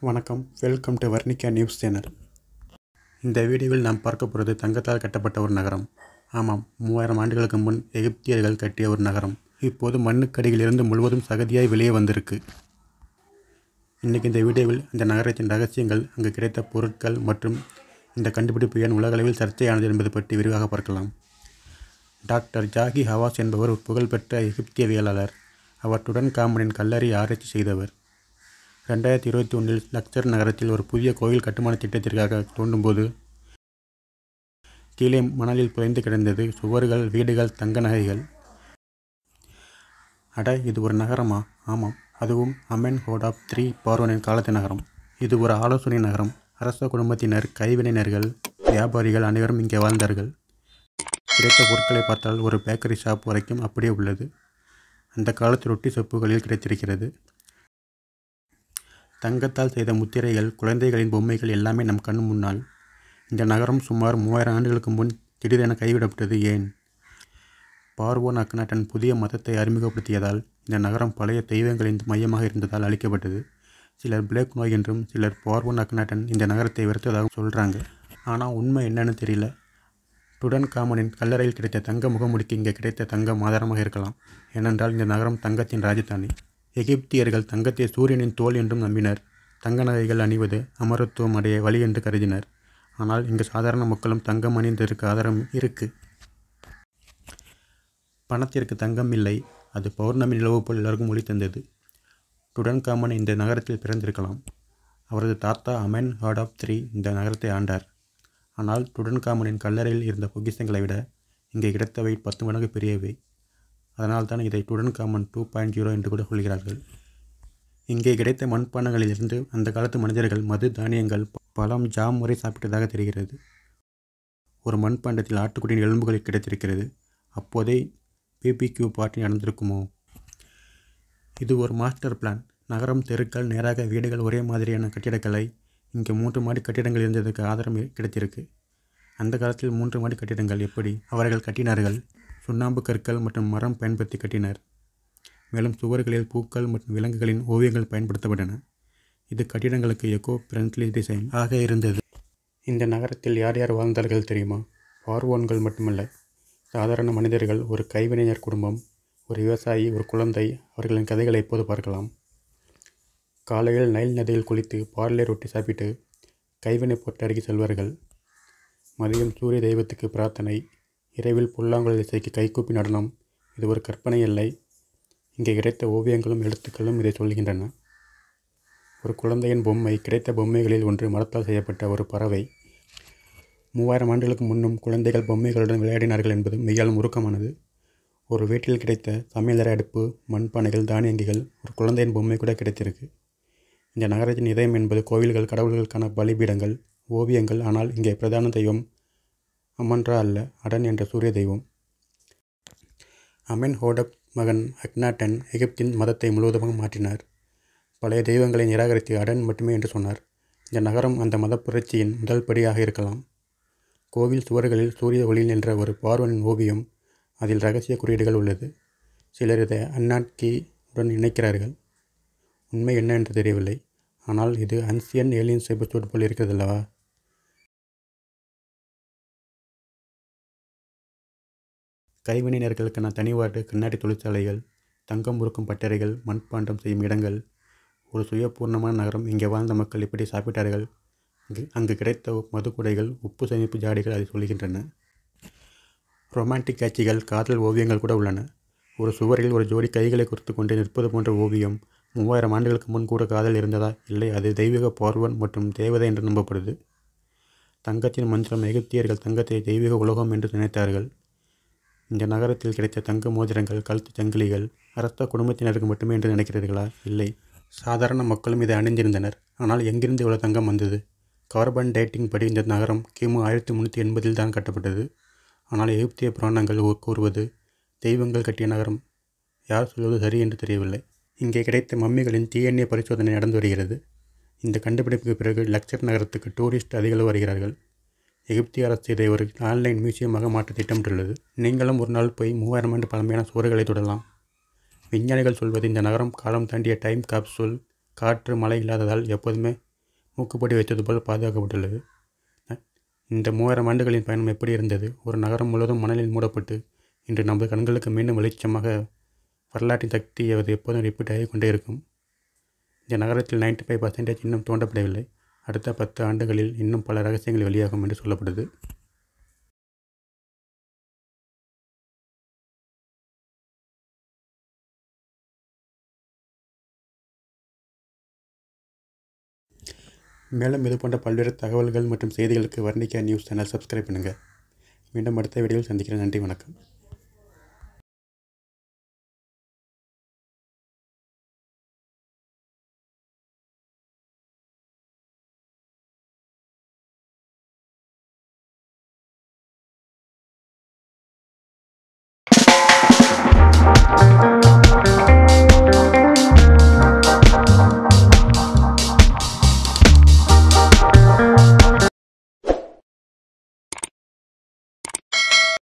வணக்கம், welcome to Varnika news channel. இந்த வீடியோவில் நாம் பார்க்க போகிறது தங்கத்தால் கட்டப்பட்ட ஒரு நகரம். ஆமாம், 3000 ஆண்டுகளுக்கு முன் எகிப்தியர்கள் கட்டிய ஒரு நகரம் இப்போது மண்ணுக்கடியிலிருந்து முழுவதும் சகதியாய் வெளியே வந்திருக்கு. இன்றைக்கி இந்த வீடியோவில் இந்த நகரத்தின் ரகசியங்கள், அங்கு கிடைத்த பொருட்கள் மற்றும் இந்த கண்டுபிடிப்பு ஏன் உலகளவில் சர்ச்சையானது என்பது பற்றி விரிவாக பார்க்கலாம். டாக்டர் ஜாகி ஹவாஸ் என்பவர் ஒரு புகழ்பெற்ற எகிப்தியவியலாளர். அவர் டுடன்காமனின் கல்லறை ஆராய்ச்சி செய்தவர். 2021 லக்சர் நகரத்தில் ஒரு புதிய கோயில் கட்டுமான திட்டத்திற்காக தோண்டும்போது கீழே மணலில் புதைந்து கிடந்தது சுவர்கள், வீடுகள், தங்க நகைகள். அட, இது ஒரு நகரமா? ஆமாம், அதுவும் அமென்ஹோடாப் III பார்வோனின் காலத்து நகரம். இது ஒரு ஆலோசனை நகரம். அரச குடும்பத்தினர், கைவினைஞர்கள், வியாபாரிகள் அனைவரும் இங்கே வாழ்ந்தார்கள். கிடைத்த பொருட்களை பார்த்தால் ஒரு பேக்கரி ஷாப் வரைக்கும் அப்படியே உள்ளது. அந்த காலத்து ரொட்டி சொப்புகளில் கிடைத்திருக்கிறது. தங்கத்தால் செய்த முத்திரைகள், குழந்தைகளின் பொம்மைகள் எல்லாமே நம் கண் முன்னால். இந்த நகரம் சுமார் 3000 ஆண்டுகளுக்கு முன் திடீரென கைவிடப்பட்டது ஏன்? பார்வோன் அக்னாட்டன் புதிய மதத்தை அறிமுகப்படுத்தியதால் இந்த நகரம் பழைய தெய்வங்களின் மையமாக இருந்ததால் அழிக்கப்பட்டது. சிலர் பிளேக் நோய் என்றும், சிலர் பார்வோன் அக்னாட்டன் இந்த நகரத்தை வெறுத்ததாகவும் சொல்கிறாங்க. ஆனால் உண்மை என்னன்னு தெரியல. டுடன்காமனின் கல்லறையில் கிடைத்த தங்க முகமுடிக்கு இங்கே கிடைத்த தங்கம் ஆதாரமாக இருக்கலாம். ஏனென்றால் இந்த நகரம் தங்கத்தின் ராஜதானி. எகிப்தியர்கள் தங்கத்தை சூரியனின் தோல் என்றும் நம்பினர். தங்க நகைகள் அணிவது அமரத்துவம் அடைய வழி என்று கருதினர். ஆனால் இங்கு சாதாரண மக்களும் தங்கம் அணிந்ததற்கு ஆதாரம் இருக்கு. பணத்திற்கு தங்கம் இல்லை, அது பௌர்ணமி நிலவு போல் எல்லாருக்கும் ஒளி தந்தது. டுடன்காமன் இந்த நகரத்தில் பிறந்திருக்கலாம். அவரது தாத்தா அமென்ஹோடாப் III இந்த நகரத்தை ஆண்டார். ஆனால் டுடன்காமனின் கல்லறையில் இருந்த பொக்கிஷங்களை விட இங்கே கிடைத்தவை 10 மடங்கு பெரியவை. அதனால்தான் இதை டுடன்காமன் 2.0 என்று கூட சொல்கிறார்கள். இங்கே கிடைத்த மண்பாண்டங்களிலிருந்து அந்த காலத்து மனிதர்கள் மது, தானியங்கள், பழம், ஜாம் வரை சாப்பிட்டதாக தெரிகிறது. ஒரு மண்பாண்டத்தில் ஆட்டுக்குட்டியின் எலும்புகள் கிடைத்திருக்கிறது. அப்போதே BBQ பார்ட்டி நடந்திருக்குமோ? இது ஒரு மாஸ்டர் பிளான். நகரம், தெருக்கள், நேராக வீடுகள், ஒரே மாதிரியான கட்டிடக்கலை. இங்கே 3 மாடி கட்டிடங்கள் இருந்ததுக்கு ஆதாரம் கிடைத்திருக்கு. அந்த காலத்தில் 3 மாடி கட்டிடங்கள் எப்படி அவர்கள் கட்டினார்கள்? சுண்ணாம்பு கற்கள் மற்றும் மரம் பயன்படுத்தி கட்டினர். மேலும் சுவர்களில் பூக்கள் மற்றும் விலங்குகளின் ஓவியங்கள் பயன்படுத்தப்பட்டன. இது கட்டிடங்களுக்கு எக்கோ ஃப்ரெண்ட்லி டிசைன் ஆக இருந்தது. இந்த நகரத்தில் யார் யார் வாழ்ந்தார்கள் தெரியுமா? பார்வோன்கள் மட்டுமல்ல, சாதாரண மனிதர்கள், ஒரு கைவினைஞர் குடும்பம், ஒரு விவசாயி, ஒரு குழந்தை. அவர்களின் கதைகளை இப்போது பார்க்கலாம். காலையில் நைல் நதியில் குளித்து பார்லே ரொட்டி சாப்பிட்டு கைவினை பொருட்களுக்கு செல்வார்கள். மதியம் சூரிய தெய்வத்துக்கு பிரார்த்தனை. இரவில் புல்லாங்குழல் இசைக்கு கைகூப்பி நடனம். இது ஒரு கற்பனை இல்லை. இங்கே கிடைத்த ஓவியங்களும் எழுத்துக்களும் இதை சொல்கின்றன. ஒரு குழந்தையின் பொம்மை. கிடைத்த பொம்மைகளில் ஒன்று மரத்தால் செய்யப்பட்ட ஒரு பறவை. 3000 ஆண்டுகளுக்கு முன்னும் குழந்தைகள் பொம்மைகளுடன் விளையாடினார்கள் என்பது மெய்யாலும் உருக்கமானது. ஒரு வீட்டில் கிடைத்த சமையலறை அடுப்பு, மண்பானைகள், தானியங்கிகள், ஒரு குழந்தையின் பொம்மை கூட கிடைத்திருக்கு. இந்த நகரத்தின் இதயம் என்பது கோவில்கள், கடவுள்களுக்கான பலிபீடங்கள், ஓவியங்கள். ஆனால் இங்கே பிரதான தெய்வம் அமன்ரா அல்ல, அடன் என்ற சூரிய தெய்வம். அமென்ஹோடப் மகன் அக்னாட்டன் எகிப்தின் மதத்தை முழுவதுமாக மாற்றினார். பழைய தெய்வங்களை நிராகரித்து அடன் மட்டுமே என்று சொன்னார். இந்த நகரம் அந்த மத புரட்சியின் முதல் படியாக இருக்கலாம். கோவில் சுவர்களில் சூரிய ஒளி என்ற ஒரு பார்வனின் ஓவியம். அதில் ரகசிய குறியீடுகள் உள்ளது. சிலர் இதை அன்னாட்கி உடன் இணைக்கிறார்கள். உண்மை என்ன என்று தெரியவில்லை. ஆனால் இது அன்சியன் ஏலியன்ஸ் எபிசோட் போல் இருக்கிறதல்லவா? கைவினைஞர்களுக்கான தனிவார்டு, கண்ணாடி தொழிற்சாலைகள், தங்கம் உருக்கும் பட்டறைகள், மண்பாண்டம் செய்யும் இடங்கள். ஒரு சுயபூர்ணமான நகரம். இங்கே வாழ்ந்த மக்கள் இப்படி சாப்பிட்டார்கள். அங்கு கிடைத்த மதுக்குடைகள், உப்பு சேமிப்பு ஜாடிகள் அதை சொல்கின்றன. ரொமான்டிக் காட்சிகள், காதல் ஓவியங்கள் கூட உள்ளன. ஒரு சுவரில் ஒரு ஜோடி கைகளை குறித்து கொண்டு நிற்பது போன்ற ஓவியம். 3000 ஆண்டுகளுக்கு முன் கூட காதல் இருந்ததா? இல்லை, அது தெய்வீக பார்வன் மற்றும் தேவதை என்று நம்பப்படுது. தங்கத்தின் மந்திரம். எகிப்தியர்கள் தங்கத்தை தெய்வீக உலோகம் என்று நினைத்தார்கள். இந்த நகரத்தில் கிடைத்த தங்க மோதிரங்கள், கழுத்து சங்கிலிகள் அரச குடும்பத்தினருக்கு மட்டுமே என்று நினைக்கிறீர்களா? இல்லை, சாதாரண மக்களும் இதை அணிந்திருந்தனர். ஆனால் எங்கிருந்து இவ்வளவு தங்கம் வந்தது? கார்பன் டேட்டிங் படி இந்த நகரம் கிமு 1380 தான் கட்டப்பட்டது. ஆனால் எகிப்திய புராணங்கள் கூறுவது தெய்வங்கள் கட்டிய நகரம். யார் சொல்வது சரி என்று தெரியவில்லை. இங்கே கிடைத்த மம்மிகளின் DNA பரிசோதனை நடந்து வருகிறது. இந்த கண்டுபிடிப்புக்கு பிறகு லக்சர் நகரத்துக்கு டூரிஸ்ட் அதிகளவு வருகிறார்கள். எகிப்திய அரசு இதை ஒரு ஆன்லைன் மியூசியமாக மாற்ற திட்டமிட்டுள்ளது. நீங்களும் ஒரு நாள் போய் 3000 ஆண்டு பழமையான சுவர்களை தொடலாம். விஞ்ஞானிகள் சொல்வது இந்த நகரம் காலம் தாண்டிய டைம் காப்சூல். காற்று, மழை இல்லாததால் எப்போதுமே மூக்குப்பொடி வைத்தது போல் பாதுகாக்கப்பட்டுள்ளது. இந்த 3000 ஆண்டுகளின் பயணம் எப்படி இருந்தது? ஒரு நகரம் முழுவதும் மணலில் மூடப்பட்டு இன்று நமது கண்களுக்கு மீண்டும் வெளிச்சமாக வரலாற்றின் சக்தி அது எப்போதும் ரிப்பீட் ஆகி கொண்டே இருக்கும். இந்த நகரத்தில் 95% இன்னும் தோண்டப்படவில்லை. அடுத்த 10 ஆண்டுகளில் இன்னும் பல ரகசியங்கள் வெளியாகும் என்று சொல்லப்படுது. மேலும் இது போன்ற பல்வேறு தகவல்கள் மற்றும் செய்திகளுக்கு வர்ணிகா நியூஸ் சேனல் சப்ஸ்கிரைப் பண்ணுங்கள். மீண்டும் அடுத்த வீடியோவில் சந்திக்கிறேன். நன்றி, வணக்கம்.